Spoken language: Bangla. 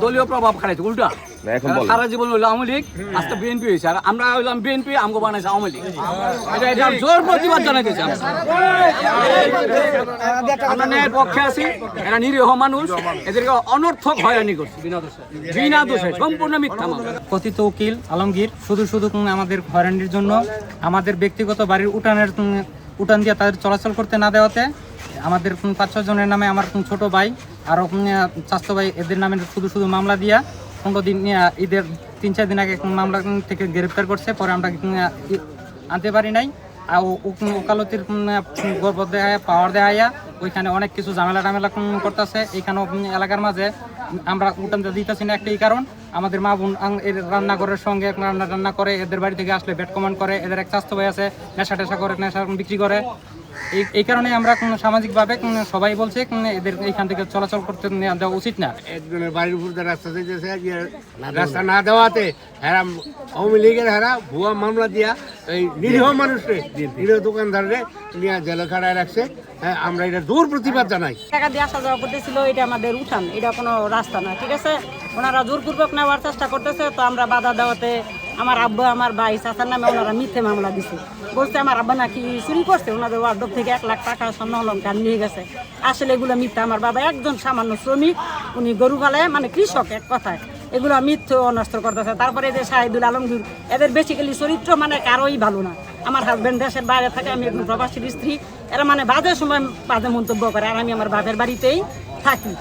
দলীয় প্রভাব খাটাইছে উল্টা সারা জীবন হইলো আওয়ামী লীগ, আজকে বিএনপি হয়েছে, আর আমরা হইলাম বিএনপি, আমগো বানাইছে আওয়ামী লীগ। এটা জোর প্রতিবাদ জানাইতেছি আমরা ন্যায়ের পক্ষে আছি। এরা নিরীহ মানুষ, এদেরকে অনর্থক হয়রানি করছে বিনা দোষে, সম্পূর্ণ মিথ্যা মামলা। কথিত উকিল আলমগীর শুধু আমাদের হয়রানির জন্য আমাদের ব্যক্তিগত বাড়ির উঠান দিয়ে তাদের চলাচল করতে না দেওয়াতে আমাদের ৫-৬ জনের নামে আমার ছোট ভাই আরও স্বাস্থ্য ভাই এদের নামে শুধু মামলা দিয়া 15 দিন ঈদের 3-4 দিন আগে মামলা থেকে গ্রেপ্তার করছে। পরে আমরা আনতে পারি নাই। আর ওকালতির গর্ব দেখায়, পাওয়ার দেখাইয়া ওইখানে অনেক কিছু ঝামেলা করতেছে। এইখানেও এলাকার মাঝে আমরা উঠান দিতেছি না, একটাই কারণ আমাদের মা বোন রান্নাঘরের সঙ্গে রান্না করে, এদের বাড়ি থেকে আসলে ব্যাট কমান্ড করে। এদের এক স্বাস্থ্য ভাই আছে, নেশা করে, নেশা বিক্রি করে। এই কারণে আমরা সামাজিকভাবে সবাই বলছে এদের এইখান থেকে চলাচল করতে দেওয়া উচিত না। একজনের বাড়ির উপর রাস্তা দিতেছে, রাস্তা না দেওয়াতে হেরা আওয়ামী লীগের হেরা ভুয়া মামলা দিয়া এই নিরীহ মানুষকে, নিরীহ দোকানদাররে নিয়ে জেলে খাড়ায় রাখছে। হ্যাঁ, আমরা এটা দূর প্রতিবাদ জানাই। টাকা দিয়ে আসা যাওয়া করতেছিল, এটা আমাদের উঠান, এটা কোনো রাস্তা না, ঠিক আছে। ওনারা জোরপূর্বক নেওয়ার চেষ্টা করতেছে, তো আমরা বাধা দেওয়াতে আমার আব্বা, আমার ভাই, চাচার নামে ওনারা মিথ্যে মামলা দিছে। বলছে আমার আব্বা নাকি চুরি করছে, ওনাদের ওয়ার্ডব থেকে 1 লাখ টাকা স্বর্ণ অলংকার নিয়ে গেছে। আসলে এগুলো মিথ্যা। আমার বাবা একজন সামান্য শ্রমিক, উনি গরু পালে, মানে কৃষক এক কথায়। এগুলো মিথ্যে অনষ্ট করতেছে। তারপরে এদের শাহিদুল আলমগীর, এদের বেসিক্যালি চরিত্র মানে কারোই ভালো না। আমার হাজব্যান্ড দেশের বাইরে থাকে, আমি একজন প্রবাসীর স্ত্রী। এরা মানে বাজে সময় বাজে মন্তব্য করে, আর আমি আমার বাপের বাড়িতেই থাকি।